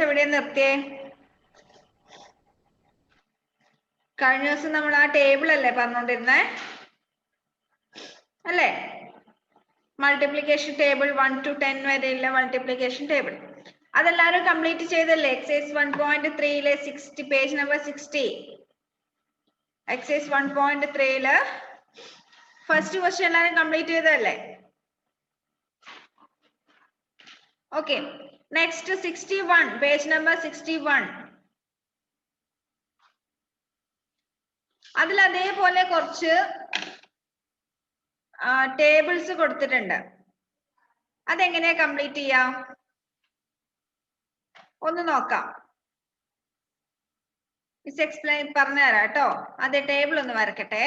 എവിടെയാ നിർത്തിയേ? കഴിഞ്ഞ ദിവസം നമ്മൾ ആ ടേബിൾ അല്ലേ പറഞ്ഞോണ്ടിരുന്നേ അല്ലേ? മൾട്ടിപ്ലിക്കേഷൻ ടേബിൾ 1 to 10 വരെയുള്ള മൾട്ടിപ്ലിക്കേഷൻ ടേബിൾ അതെല്ലാരും കംപ്ലീറ്റ് ചെയ്തല്ലേ? Excise 1.3 60 page number 60. Excise 1.3 first question എല്ലാരും കംപ്ലീറ്റ് ചെയ്തല്ലേ? Okay, next 61 page number 61. അതിൽ അതേപോലെ കുറച്ച് ടേബിൾസ് കൊടുത്തിട്ടുണ്ട്. അതെങ്ങനെയാ കംപ്ലീറ്റ് ചെയ്യാം ഒന്ന് നോക്കാം. മിസ് എക്സ്പ്ലെയിൻ പറഞ്ഞുതരാം കേട്ടോ. അതെ, ടേബിൾ ഒന്ന് വരക്കട്ടെ.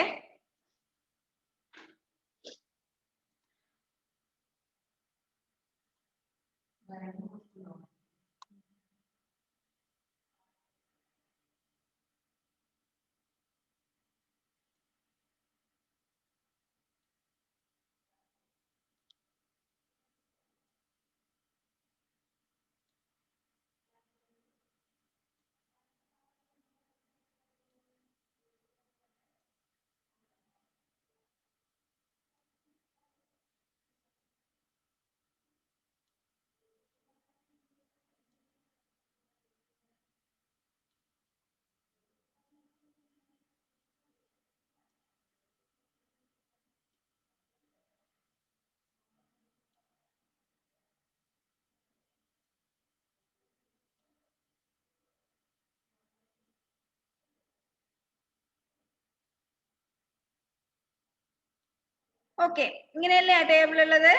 ഓക്കെ, ഇങ്ങനെയല്ലേ ടേബിൾ ഉള്ളത്?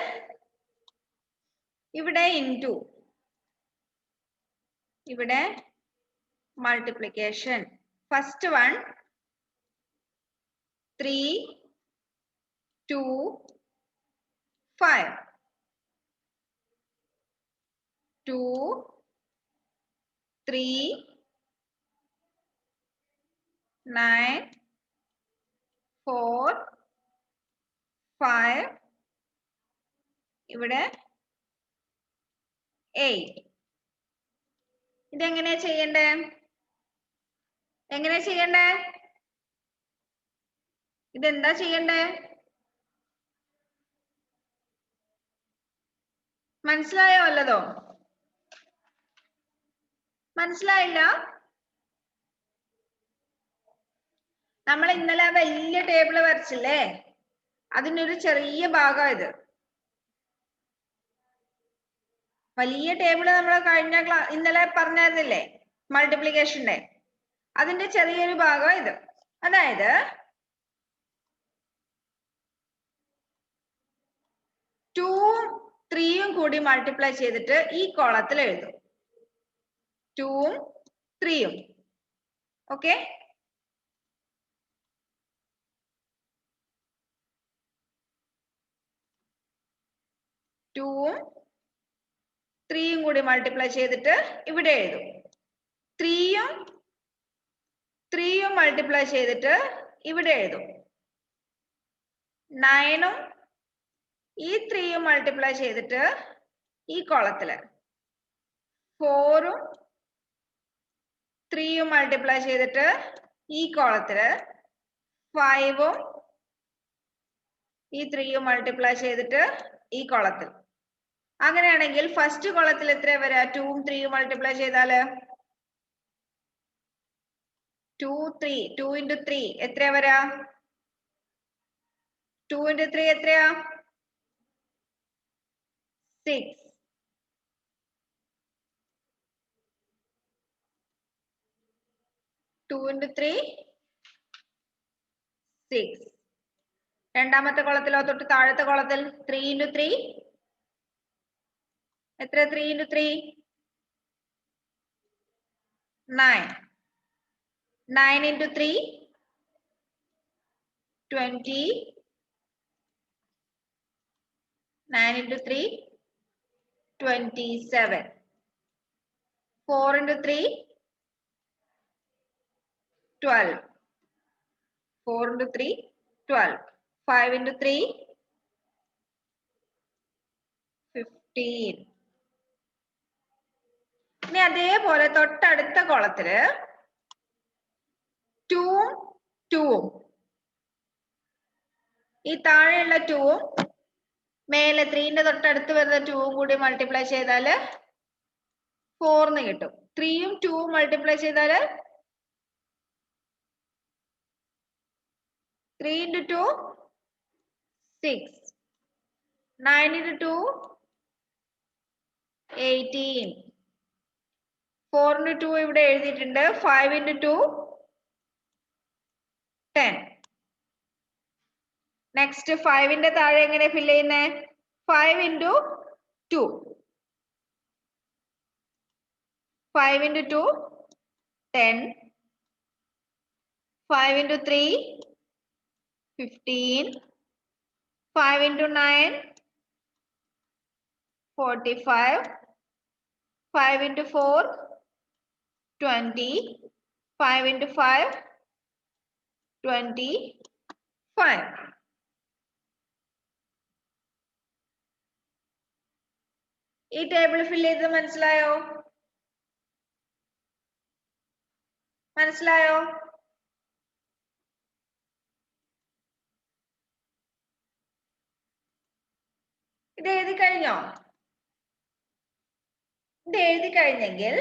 ഇവിടെ ഇൻറ്റു, ഇവിടെ മൾട്ടിപ്ലിക്കേഷൻ. ഫസ്റ്റ് വൺ 3 2 5 2 3 9 4 5 ഇവിടെ 8. ഇതെങ്ങനെയാ ചെയ്യണ്ടേ? എങ്ങനെയാ ചെയ്യണ്ടേ? ഇതെന്താ ചെയ്യണ്ടേ? മനസ്സിലായോ വല്ലതോ? മനസ്സിലായില്ല? നമ്മൾ ഇന്നലെ വലിയ ടേബിള് വരച്ചില്ലേ, അതിനൊരു ചെറിയ ഭാഗം ഇത്. വലിയ ടേബിള് നമ്മൾ കഴിഞ്ഞ ഇന്നലെ പറഞ്ഞിരുന്നില്ലേ മൾട്ടിപ്ലിക്കേഷന്റെ, അതിന്റെ ചെറിയൊരു ഭാഗം ഇത്. അതായത് 2ഉം 3ഉം കൂടി മൾട്ടിപ്ലൈ ചെയ്തിട്ട് ഈ കോളത്തിൽ എഴുതും. 2ഉം 3ഉം. ഓക്കെ, ടൂവും 3ഉം കൂടി മൾട്ടിപ്ലൈ ചെയ്തിട്ട് ഇവിടെ എഴുതും. 3ഉം 3ഉം മൾട്ടിപ്ലൈ ചെയ്തിട്ട് ഇവിടെ എഴുതും. 9ഉം ഈ 3ഉം മൾട്ടിപ്ലൈ ചെയ്തിട്ട് ഈ കോളത്തില്. 4ഉം 3ഉം മൾട്ടിപ്ലൈ ചെയ്തിട്ട് ഈ കോളത്തില്. 5ഉം ഈ 3ഉം മൾട്ടിപ്ലൈ ചെയ്തിട്ട് ഈ കോളത്തിൽ. അങ്ങനെയാണെങ്കിൽ ഫസ്റ്റ് കോളത്തിൽ എത്ര വരാ? 2ഉം 3ഉം മൾട്ടിപ്ലൈ ചെയ്താല് 2 3 2 into 3 എത്രയാ വരാ? 2 into 3 എത്രയാ? 6. 2 into 3 6. രണ്ടാമത്തെ കോളത്തിലോ തൊട്ട് താഴത്തെ കോളത്തിൽ 3 into 3 എത്ര? 3 into 3 9. 9 into 3 20. 9 into 3 27. 4 into 3 12. 4 into 3 12. 5 into 3 15. ഇനി അതേപോലെ തൊട്ടടുത്ത കോളത്തില് 2ഉം 2ഉം ഈ താഴെയുള്ള 2ഉം മേലെ 3ന്റെ തൊട്ടടുത്ത് വരുന്ന 2ഉം കൂടി മൾട്ടിപ്ലൈ ചെയ്താല് 4 എന്ന് കിട്ടും. 3ഉം 2ഉം മൾട്ടിപ്ലൈ ചെയ്താല് 3 into 2 6, 9 into 2 18, 4 into 2 ഇവിടെ എഴുതിയിട്ടുണ്ട്, 5 into 2 10. നെക്സ്റ്റ് 5ന്റെ താഴെ എങ്ങനെ ഫില്ല് ചെയ്യുന്നേ? 5 into 2, 5 into 2 10, 5 into 3 15, 5 into 9 45, 5 into 4 20, 5 into 5 25. ഈ ടേബിൾ ഫില്ല് ചെയ്ത് മനസ്സിലായോ? മനസ്സിലായോ? ഇത് എഴുതി കഴിഞ്ഞോ? ഇത് എഴുതി കഴിഞ്ഞെങ്കിൽ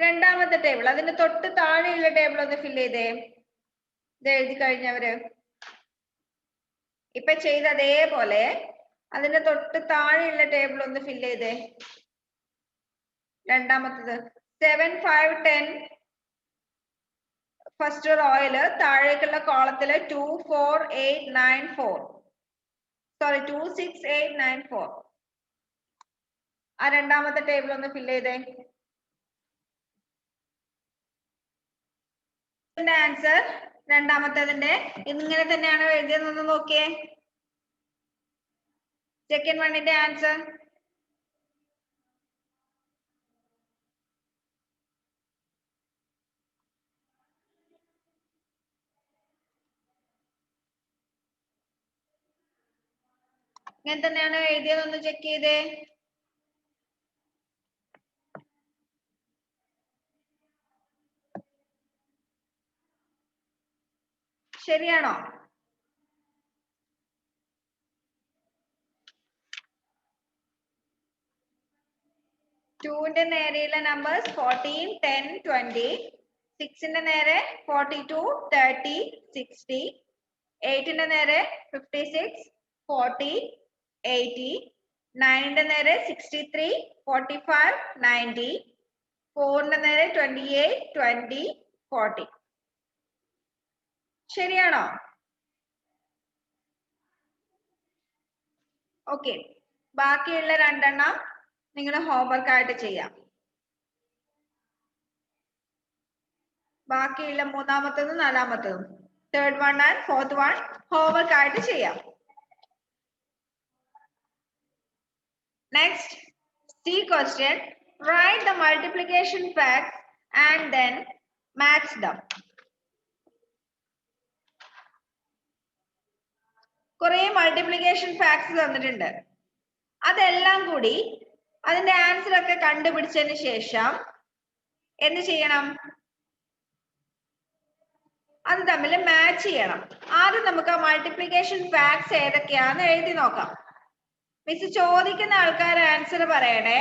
രണ്ടാമത്തെ ടേബിൾ, അതിന്റെ തൊട്ട് താഴെയുള്ള ടേബിൾ ഒന്ന് ഫില്ല് ചെയ്തേ. ഇത് എഴുതി കഴിഞ്ഞവര് ഇപ്പൊ ചെയ്ത അതേപോലെ അതിന്റെ തൊട്ട് താഴെയുള്ള ടേബിൾ ഒന്ന് ഫില്ല് ചെയ്തേ. രണ്ടാമത്തത് 7 5 10 ഫസ്റ്റ് റോയില് താഴേക്കുള്ള കോളത്തില് 2 4 8 9 4 സോറി 2 6 8 9 4 ആ രണ്ടാമത്തെ ടേബിൾ ഒന്ന് ഫില്ല് ചെയ്തേ. ആൻസർ രണ്ടാമത്തേതിന്റെ ഇങ്ങനെ തന്നെയാണ് എഴുതിയതെന്ന് നോക്കിയേ. സെക്കൻഡ് വണ്ണിന്റെ ആൻസർ ഇങ്ങനെ തന്നെയാണ് എഴുതിയതെന്ന് ചെക്ക് ചെയ്തേ. ശരിയാണോ? ന്റെ നേരെയുള്ള നമ്പേഴ്സ് 14 10 20, 6ന്റെ നേരെ 42 30 60, 8ന്റെ നേരെ 56 40 80, 9ന്റെ നേരെ 63 45 90, 4ന്റെ നേരെ 28 20 40. ശരിയാണോ? ഓക്കെ, ബാക്കിയുള്ള രണ്ടെണ്ണം നിങ്ങൾ ഹോംവർക്ക് ആയിട്ട് ചെയ്യാം. ബാക്കിയുള്ള മൂന്നാമത്തതും നാലാമത്തതും, third one and fourth one homework ആയിട്ട് ചെയ്യാം. Next, C question. Write the multiplication facts and then match them. കുറെ മൾട്ടിപ്ലിക്കേഷൻ ഫാക്ട്സ് തന്നിട്ടുണ്ട്. അതെല്ലാം കൂടി അതിന്റെ ആൻസർ ഒക്കെ കണ്ടുപിടിച്ചതിന് ശേഷം എന്ത് ചെയ്യണം? അത് തമ്മിൽ മാച്ച് ചെയ്യണം. ആദ്യം നമുക്ക് മൾട്ടിപ്ലിക്കേഷൻ ഫാക്ട്സ് ഏതൊക്കെയാന്ന് എഴുതി നോക്കാം. മിസ് ചോദിക്കുന്ന ആൾക്കാർ ആൻസർ പറയണേ.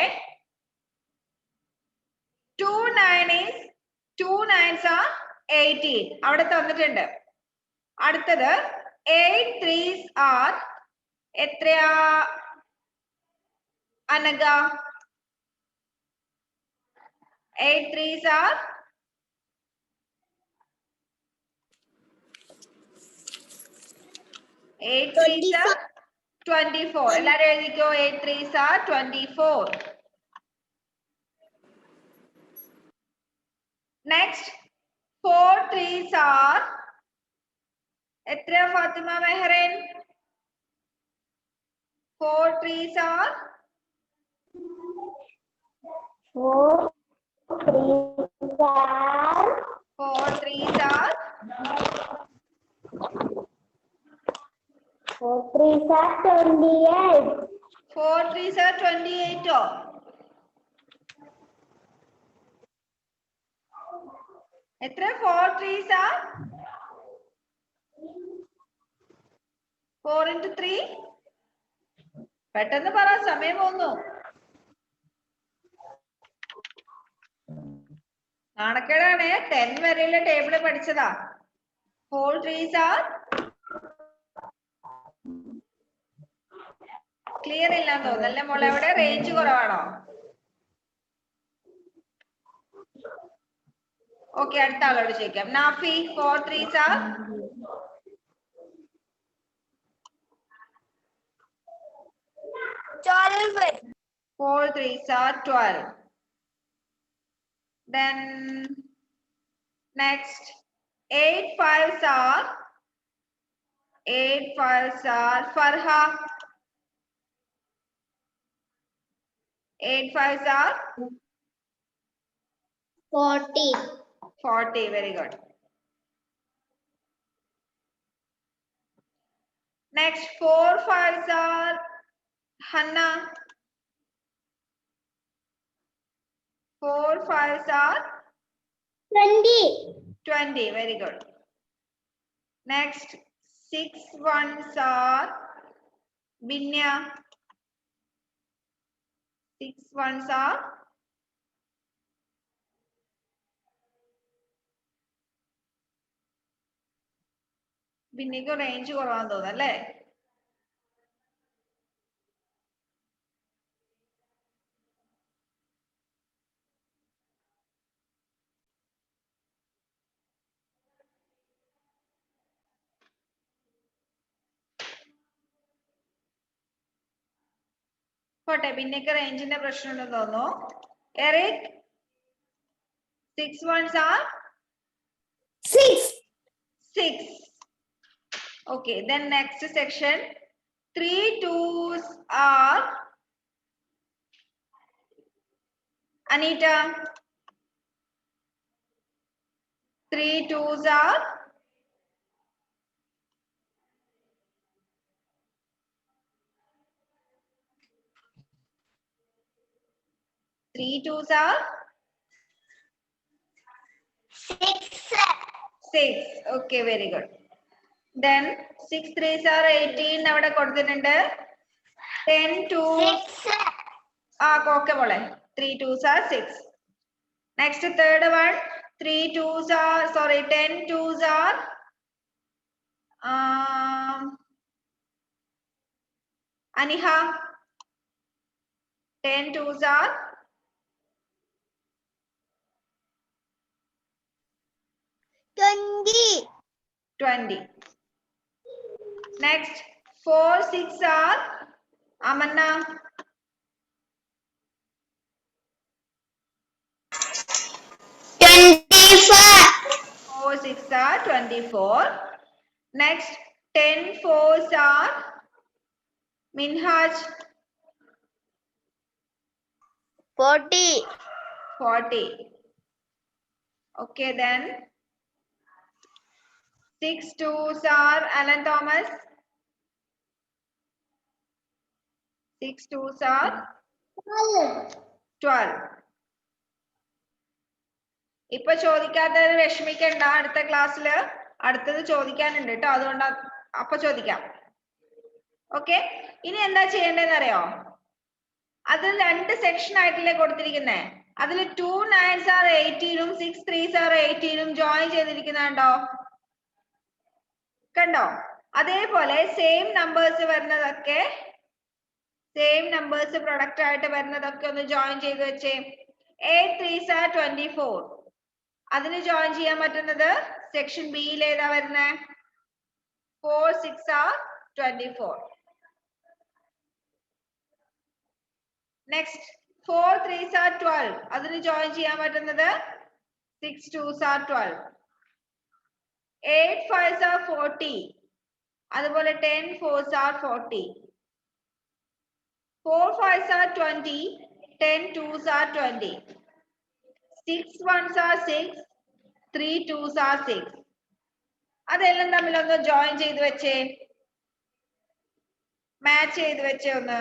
2 9s are 18 അവിടെ തന്നിട്ടുണ്ട്. അടുത്തത് 8 3s are എത്രയാ അനഘ? 8 3s are 24. എല്ലാരും എഴുതിക്കോ. 8 3s are 24. Next, 4 3s are എത്രയാ Fathima Mehreen? 4 3s are 4 3s are 28. 4 3s are 28. എത്ര 4 3s are 4 into 3 പെട്ടെന്ന് പറ സമയം പോകുന്നു നാണക്കേടാണ് 10 വരെയുള്ള ടേബിള് പഠിച്ചതാ 4 3s are ക്ലിയർ ഇല്ലാന്ന് തോന്നല്ലേ മോളെ അവിടെ റേഞ്ച് കുറവാണോ ഓക്കെ അടുത്ത ആളോട് ചോദിക്കാം Nafi 4 3s are 12. 4 3s are 12 then next 8 5s are 8 5s are Farha 8 5s are 40. 40 very good next 4 5s are Hanna 4 5s are 20. 20 very good next 6 1s are Binya 6 1s are Binniko range കുറവാന്ന് തോന്നുന്നു അല്ലേ പോട്ടെ പിന്നേക്ക് റേഞ്ചിന്റെ പ്രശ്നം ഉണ്ടെന്ന് തോന്നുന്നു Eric 6 1s are 6. 6 okay then next section 3 2s are Anita 3 2s are 3 2s are 6. 6 okay very good then 6 3s are 18 അവിടെ കൊടുത്തിട്ടുണ്ട് 10 2s 6. okay മോളെ 3 2s are 6 next third one 3 2s are sorry 10 2s are Aniha 10 2s are 20. 20 next 4 6 are Amanna 4 6 are 24 next 10 4s are Minhaj 40. 40 okay then 6 2s are Alan Thomas 6 2s are 12 ഇപ്പൊ ചോദിക്കാത്തത് വിഷമിക്കണ്ട അടുത്ത ക്ലാസ്സിൽ അടുത്തത് ചോദിക്കാനുണ്ട് കേട്ടോ അതുകൊണ്ട് അപ്പൊ ചോദിക്കാം ഓക്കെ ഇനി എന്താ ചെയ്യേണ്ടതെന്ന് അറിയോ അതിൽ രണ്ട് സെക്ഷൻ ആയിട്ടല്ലേ കൊടുത്തിരിക്കുന്നേ അതിൽ 2 9s are 18 6 3s are 18 join ചെയ്തിരിക്കുന്നുണ്ടോ കണ്ടോ അതേപോലെ സെയിം നമ്പേഴ്സ് വരുന്നതൊക്കെ സെയിം നമ്പേഴ്സ് പ്രൊഡക്റ്റ് ആയിട്ട് വരുന്നതൊക്കെ ഒന്ന് ജോയിൻ ചെയ്ത് വെച്ചേ 8 3s are 24 അതിന് ജോയിൻ ചെയ്യാൻ പറ്റുന്നത് സെക്ഷൻ ബിയിൽ ഏതാ വരുന്നത് 4 6 are 24 നെക്സ്റ്റ് 4 3s are 12 അതിന് ജോയിൻ ചെയ്യാൻ പറ്റുന്നത് 6 2s are 12 8 5s are 40 അതുപോലെ 10 4s are 40 4 5s are 20 10 2s are 20 6 1s are 6 3 2s are 6 അതെല്ലാം തമ്മിൽ ഒന്ന് ജോയിൻ ചെയ്ത് വെച്ചേ മാച്ച് ചെയ്ത് വെച്ചേ ഒന്ന്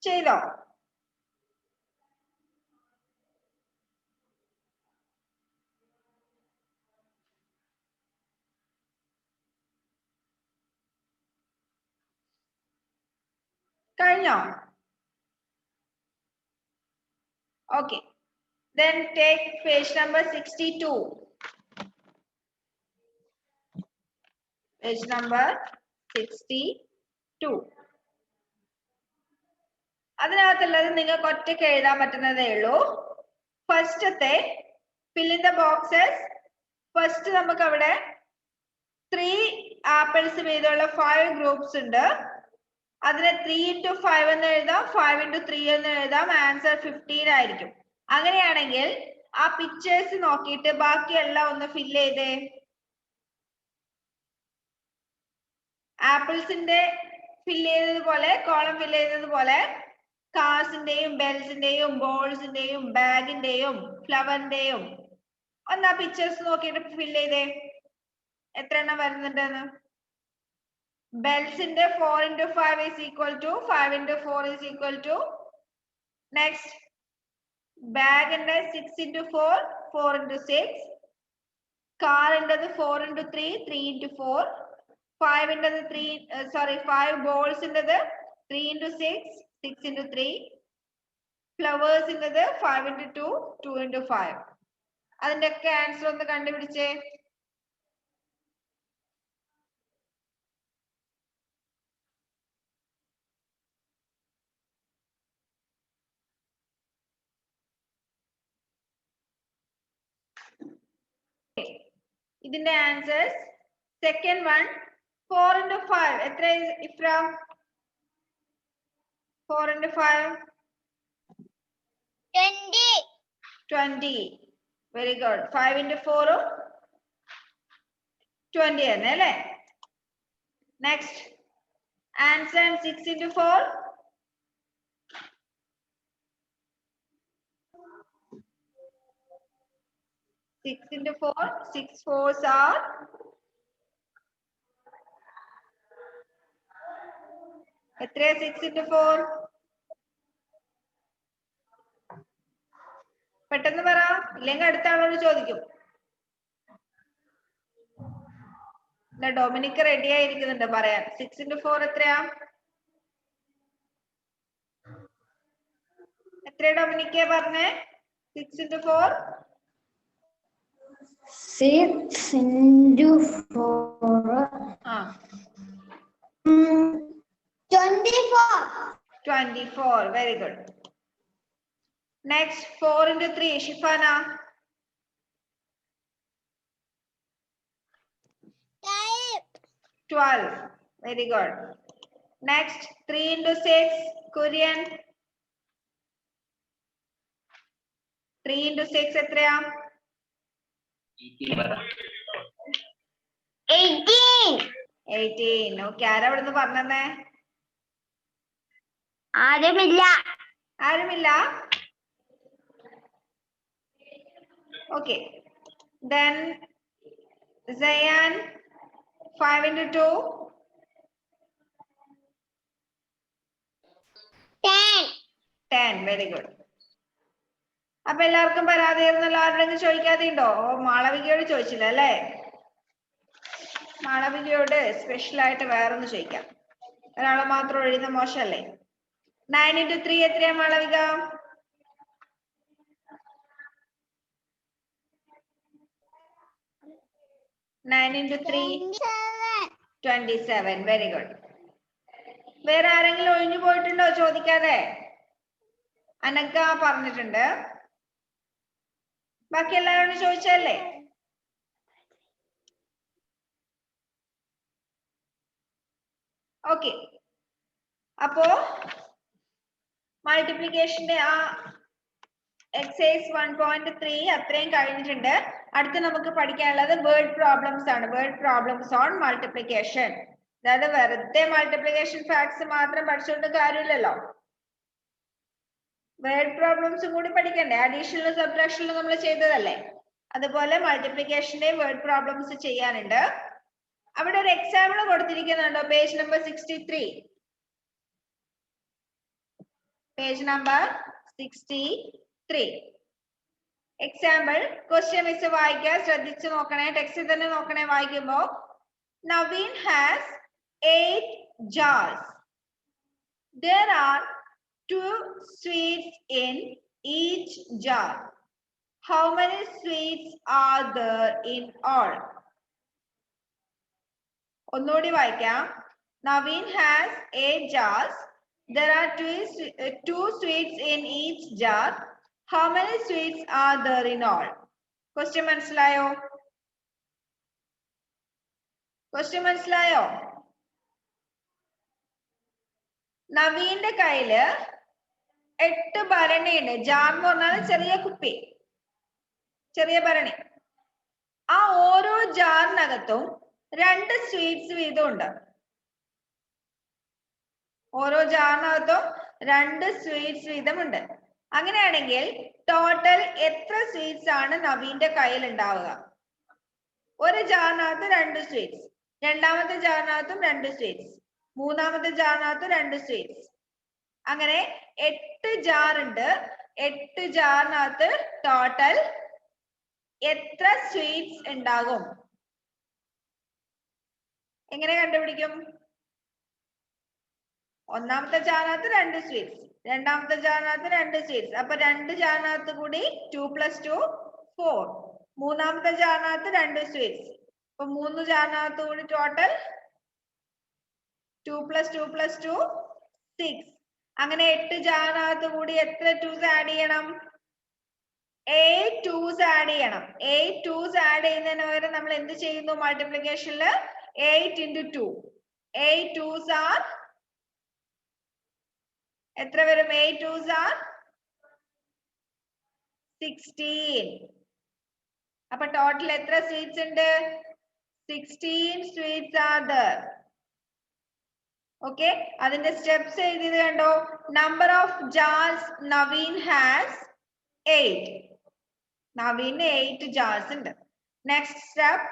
ചെയ്തോ? കഴിഞ്ഞോ? Okay. Then take page number 62. Page number 62. അതിനകത്തുള്ളത് നിങ്ങൾക്ക് ഒറ്റയ്ക്ക് എഴുതാൻ പറ്റുന്നതേ ഉള്ളൂ. ഫസ്റ്റത്തെ fill in the boxes. First നമുക്ക് അവിടെ 3 ആപ്പിൾസ് വീതമുള്ള 5 ഗ്രൂപ്പ്സ് ഉണ്ട്. അതിനെ 3 into 5 എന്ന് എഴുതാം, 5 into 3 എന്ന് എഴുതാം. ആൻസർ 15 ആയിരിക്കും. അങ്ങനെയാണെങ്കിൽ ആ പിക്ചേഴ്സ് നോക്കിയിട്ട് ബാക്കിയെല്ലാം ഒന്ന് ഫില്ല് ചെയ്തേ. ആപ്പിൾസിന്റെ ഫില്ല് ചെയ്തതുപോലെ, കോളം ഫില്ല് ചെയ്തതുപോലെ കാർസിന്റെയും ബെൽസിന്റെയും ബോൾസിന്റെയും ബാഗിന്റെയും ഫ്ലവറിന്റെയും ഒന്ന് ആ പിക്ചേഴ്സ് നോക്കിയിട്ട് ഫില്ല് ചെയ്തേ. എത്ര എണ്ണം വരുന്നുണ്ടെന്ന്. ബെൽസിന്റെ 4 into 5 is equal to 5 into 4 is equal to. Next, ബാഗിന്റെ 6 into 4, 4 into 6. കാറിൻ്റെത് 4 into 3, 3 into 4. 5 into 5 balls ഇൻ്റെത് 3 into 6, 6 into 3. ഫ്ലവേഴ്സ് ഇൻ്റെത് 5 into 2, 2 into 5. അതിന്റെ ഒക്കെ ആൻസർ ഒന്ന് കണ്ടുപിടിച്ചേ. ഇതിന്റെ ആൻസേഴ്സ്. സെക്കൻഡ് വൺ 4 into 5 എത്ര ഇഫ്ര? 4 into 5 20. Very good. 5 into 4 20 തന്നെ അല്ലേ? Next answer 6 into 4 6 into 4, 6 4s are എത്രയാ 6 into 4? പെട്ടെന്ന് പറ, ഇല്ലെങ്കിൽ അടുത്ത ആളോട് ചോദിക്കും. ഡൊമിനിക്ക് റെഡി ആയിരിക്കുന്നുണ്ട് പറയാൻ. 6 into 4 എത്രയാ? എത്രയാ ഡൊമിനിക്ക പറഞ്ഞേ? 6 into 4 6 into 4 24. 24. Very good. Next 4 into 3 Shifana. 12. Very good. Next 3 into 6 Korean. 3 into 6 എത്രയാ? 18. ഓക്കെ, ആരാ ഇവിടുന്ന് പറഞ്ഞേ? ആരുമില്ല. Okay, then Zayan 5 into 2 10. Very good. അപ്പൊ എല്ലാവർക്കും പരാതിയായിരുന്നല്ലോ. ആരുടെങ്കിലും ചോദിക്കാതെ ഉണ്ടോ? മാളവികയോട് ചോദിച്ചില്ല അല്ലേ? മാളവികയോട് സ്പെഷ്യൽ ആയിട്ട് വേറൊന്ന് ചോദിക്കാം. ഒരാളെ മാത്രം എഴുതുന്ന മോശമല്ലേ? 9 into 3 എത്രയാ മാളവിക? 9 into 3 27. Very good. വേറെ ആരെങ്കിലും ഒഴിഞ്ഞു പോയിട്ടുണ്ടോ ചോദിക്കാതെ? അനക്ക പറഞ്ഞിട്ടുണ്ട്. ബാക്കി എല്ലാവരോടും ചോദിച്ചല്ലേ? ഓക്കെ, അപ്പോ മൾട്ടിപ്ലിക്കേഷന്റെ ആ എക്സസൈസ് 1.3 അത്രയും കഴിഞ്ഞിട്ടുണ്ട്. അടുത്ത് നമുക്ക് പഠിക്കാനുള്ളത് വേർഡ് പ്രോബ്ലംസ് ആണ്. Word problems on multiplication. അതായത് വെറുതെ മൾട്ടിപ്ലിക്കേഷൻ ഫാക്ട്സ് മാത്രം പഠിച്ചുകൊണ്ട് കാര്യമില്ലല്ലോ. വേർഡ് പ്രോബ്ലംസും കൂടി പഠിക്കണ്ടേ? അഡീഷണൽ സബ്ട്രാക്ഷനിൽ നമ്മൾ ചെയ്തതല്ലേ? അതുപോലെ മൾട്ടിപ്ലിക്കേഷന്റെ വേർഡ് പ്രോബ്ലംസ് ചെയ്യാനുണ്ട്. അവിടെ ഒരു എക്സാമ്പിൾ കൊടുത്തിരിക്കുന്നുണ്ടോ? Page number 63. Page number 63. Example, question is വായിക്കുക, ശ്രദ്ധിച്ചു നോക്കണേ, ടെക്സ്റ്റ് തന്നെ നോക്കണേ വായിക്കുമ്പോ. Naveen has 8 jars. There are 2 sweets in each jar. How many sweets are there in all? ഒന്നുകൂടി വായിക്കാം. Naveen has 8 jars. There are 2 sweets in each jar. How many sweets are there in all? Question മനസ്സിലായോ? Question മനസ്സിലായോ? നവീന്റെ കയ്യില് 8 ഭരണിയുണ്ട്. Jar എന്ന് പറഞ്ഞാൽ ചെറിയ കുപ്പി, ചെറിയ ഭരണി. ആ ഓരോ ജാറിനകത്തും 2 സ്വീറ്റ്സ് വീതം ഉണ്ട്. ഓരോ ജാറിനകത്തും 2 സ്വീറ്റ്സ് വീതമുണ്ട്. അങ്ങനെയാണെങ്കിൽ ടോട്ടൽ എത്ര സ്വീറ്റ്സ് ആണ് നവീന്റെ കയ്യിൽ ഉണ്ടാവുക? ഒരു ജാറിനകത്ത് 2 സ്വീറ്റ്സ്, രണ്ടാമത്തെ ജാറിനകത്തും 2 സ്വീറ്റ്സ്, മൂന്നാമത്തെ ജാറിനകത്ത് 2 സ്വീറ്റ്സ്. അങ്ങനെ 8 ജാർ ഉണ്ട്. 8 ജാറിനകത്ത് ടോട്ടൽ എത്ര സ്വീറ്റ്സ് ഉണ്ടാകും? എങ്ങനെ കണ്ടുപിടിക്കും? ഒന്നാമത്തെ ജാറിനകത്ത് 2 സ്വീറ്റ്സ്, രണ്ടാമത്തെ ജാറിനകത്ത് 2 സ്വീറ്റ്സ്. അപ്പൊ 2 ജാറിനകത്ത് കൂടി 2 + 2 4. മൂന്നാമത്തെ ജാറിനകത്ത് 2 സ്വീറ്റ്സ്. അപ്പൊ 3 ജാറിനകത്ത് കൂടി ടോട്ടൽ 2 + 2 + 2 6. അങ്ങനെ 8 ജാറിനകത്ത് കൂടി എത്ര 2s ആഡ് ചെയ്യണം? 8 2s ആഡ് ചെയ്യണം. 8 2s ആഡ് ചെയ്യുന്നതിന് പകരം നമ്മൾ എന്ത് ചെയ്യുന്നു? മൾട്ടിപ്ലിക്കേഷനിൽ 8 × 2. 8 2s are എത്ര വരും? 8 2s are 16. അപ്പൊ ടോട്ടൽ എത്ര സ്വീറ്റ്സ് ഉണ്ട്? 16 സ്വീറ്റ്സ് are there. ഓക്കെ, അതിന്റെ സ്റ്റെപ്സ് എഴുതിയത് കണ്ടോ? Number of jars Naveen has 8. നവീന് 8 ജാർസ് ഉണ്ട്. Next step,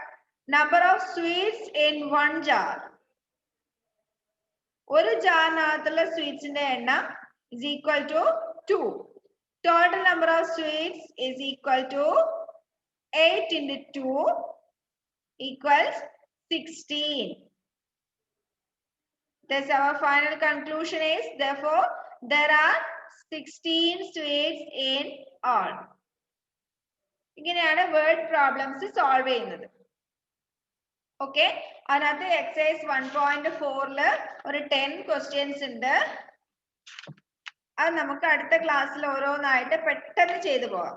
number of sweets in 1 jar. ഒരു ജാറിനകത്തുള്ള സ്വീറ്റ്സിന്റെ എണ്ണം is equal to 2. Total number of sweets is equal to 8 × 2 equals 16. Thus our final conclusion is, therefore there are 16 sweets in all. ഇങ്ങനെയാണ് word problems solve ചെയ്യുന്നത്. Okay, അതിനകത്ത് exercise 1.4 ഒരു 10 questions ഉണ്ട്. അത് നമുക്ക് അടുത്ത ക്ലാസ്സിൽ ഓരോന്നായിട്ട് പെട്ടെന്ന് ചെയ്തു പോവാം.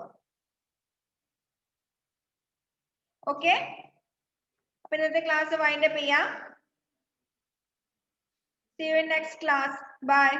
ഓക്കെ, അപ്പൊ ഇന്നത്തെ ക്ലാസ് വൈൻഡ് അപ്പ് ചെയ്യാം. See you in next class. Bye.